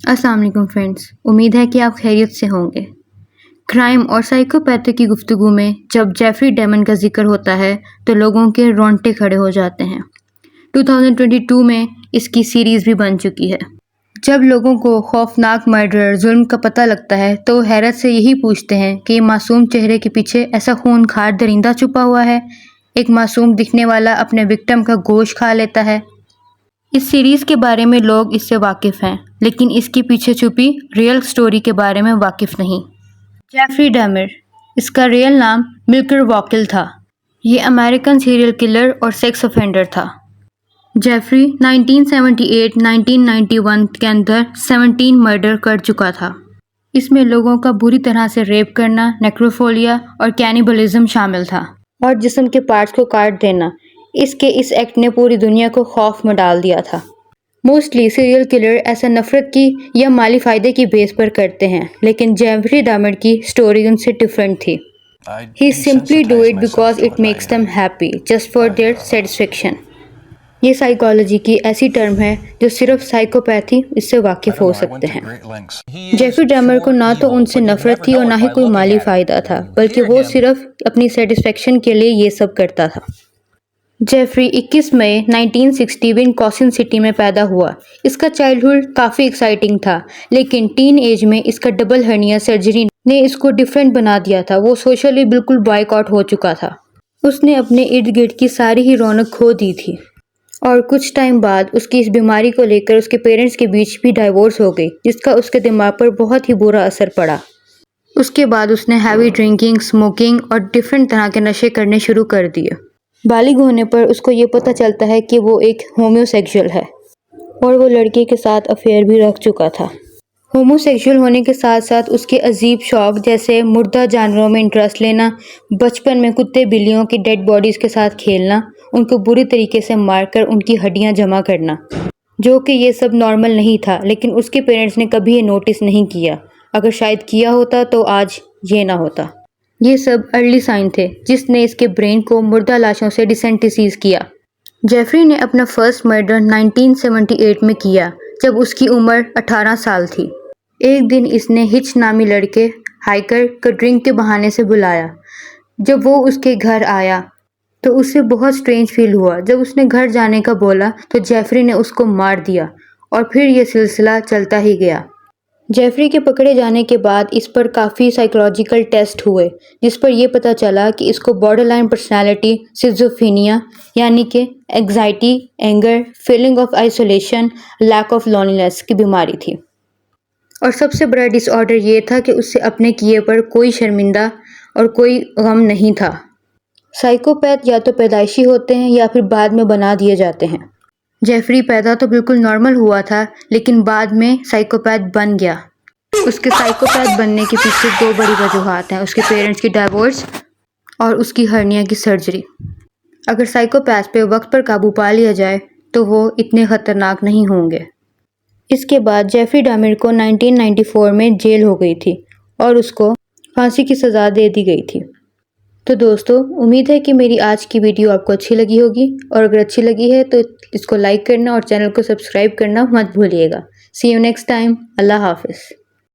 अस्सलाम वालेकुम फ्रेंड्स, उम्मीद है कि आप खैरियत से होंगे। क्राइम और साइकोपैथी की गुफ्तगू में जब जेफरी डेमन का जिक्र होता है तो लोगों के रोंगटे खड़े हो जाते हैं। 2022 में इसकी सीरीज़ भी बन चुकी है। जब लोगों को खौफनाक मर्डर जुल्म का पता लगता है तो वो हैरत से यही पूछते हैं कि ये मासूम चेहरे के पीछे ऐसा खूनखार दरिंदा छुपा हुआ है। एक मासूम दिखने वाला अपने विक्टिम का गोश्त खा लेता है। इस सीरीज़ के बारे में लोग इससे वाकिफ़ हैं, लेकिन इसके पीछे छुपी रियल स्टोरी के बारे में वाकिफ़ नहीं। जेफरी डैमर, इसका रियल नाम मिल्कर वॉकिल था। ये अमेरिकन सीरियल किलर और सेक्स ऑफेंडर था। जेफरी 1978-1991 के अंदर 17 मर्डर कर चुका था। इसमें लोगों का बुरी तरह से रेप करना, नेक्रोफोलिया और कैनिबलिज्म शामिल था और जिस्म के पार्ट्स को काट देना। इसके इस एक्ट ने पूरी दुनिया को खौफ में डाल दिया था। मोस्टली सीरियल किलर ऐसा नफरत की या माली फ़ायदे की बेस पर करते हैं, लेकिन जेफरी डैमर की स्टोरी उनसे डिफरेंट थी। He simply do it because it makes them happy just for their satisfaction. ये साइकोलॉजी की ऐसी टर्म है जो सिर्फ साइकोपैथी इससे वाकिफ हो सकते हैं। जेफरी डैमर को ना तो उनसे नफरत थी और ना ही कोई माली फ़ायदा था, बल्कि वो सिर्फ अपनी सेटिस्फेक्शन के लिए ये सब करता था। जेफरी 21 मई 1960 विस्कॉन्सिन सिटी में पैदा हुआ। इसका चाइल्डहुड काफ़ी एक्साइटिंग था, लेकिन टीन एज में इसका डबल हर्निया सर्जरी ने इसको डिफरेंट बना दिया था। वो सोशली बिल्कुल बॉयकॉट हो चुका था। उसने अपने इर्द गिर्द की सारी ही रौनक खो दी थी और कुछ टाइम बाद उसकी इस बीमारी को लेकर उसके पेरेंट्स के बीच भी डाइवोर्स हो गई, जिसका उसके दिमाग पर बहुत ही बुरा असर पड़ा। उसके बाद उसने हैवी ड्रिंकिंग, स्मोकिंग और डिफरेंट तरह के नशे करने शुरू कर दिए। बालिग होने पर उसको ये पता चलता है कि वो एक होमोसेक्सुअल है और वो लड़के के साथ अफेयर भी रख चुका था। होमोसेक्सुअल होने के साथ साथ उसके अजीब शौक जैसे मुर्दा जानवरों में इंटरेस्ट लेना, बचपन में कुत्ते बिल्लियों की डेड बॉडीज़ के साथ खेलना, उनको बुरी तरीके से मारकर उनकी हड्डियां जमा करना, जो कि ये सब नॉर्मल नहीं था, लेकिन उसके पेरेंट्स ने कभी ये नोटिस नहीं किया। अगर शायद किया होता तो आज ये ना होता। ये सब अर्ली साइन थे जिसने इसके ब्रेन को मुर्दा लाशों से डिसेंटिसीज किया। जेफरी ने अपना फर्स्ट मर्डर 1978 में किया जब उसकी उम्र 18 साल थी। एक दिन इसने हिच नामी लड़के हाइकर को ड्रिंक के बहाने से बुलाया। जब वो उसके घर आया तो उसे बहुत स्ट्रेंज फील हुआ। जब उसने घर जाने का बोला तो जेफरी ने उसको मार दिया और फिर ये सिलसिला चलता ही गया। जेफरी के पकड़े जाने के बाद इस पर काफ़ी साइकोलॉजिकल टेस्ट हुए, जिस पर यह पता चला कि इसको बॉर्डरलाइन पर्सनालिटी सिज़ोफ्रेनिया यानी कि anxiety, anger, feeling of isolation, lack of loneliness की बीमारी थी। और सबसे बड़ा डिसऑर्डर ये था कि उससे अपने किए पर कोई शर्मिंदा और कोई गम नहीं था। साइकोपैथ या तो पैदाइशी होते हैं या फिर बाद में बना दिए जाते हैं। जेफरी पैदा तो बिल्कुल नॉर्मल हुआ था, लेकिन बाद में साइकोपैथ बन गया। उसके साइकोपैथ बनने के पीछे दो बड़ी वजूहात हैं, उसके पेरेंट्स की डाइवोर्स और उसकी हर्निया की सर्जरी। अगर साइकोपैथ पे वक्त पर काबू पा लिया जाए तो वो इतने ख़तरनाक नहीं होंगे। इसके बाद जेफरी डैमर को 1994 में जेल हो गई थी और उसको फांसी की सज़ा दे दी गई थी। तो दोस्तों, उम्मीद है कि मेरी आज की वीडियो आपको अच्छी लगी होगी, और अगर अच्छी लगी है तो इसको लाइक करना और चैनल को सब्सक्राइब करना मत भूलिएगा। सी यू नेक्स्ट टाइम। अल्लाह हाफ़िज़।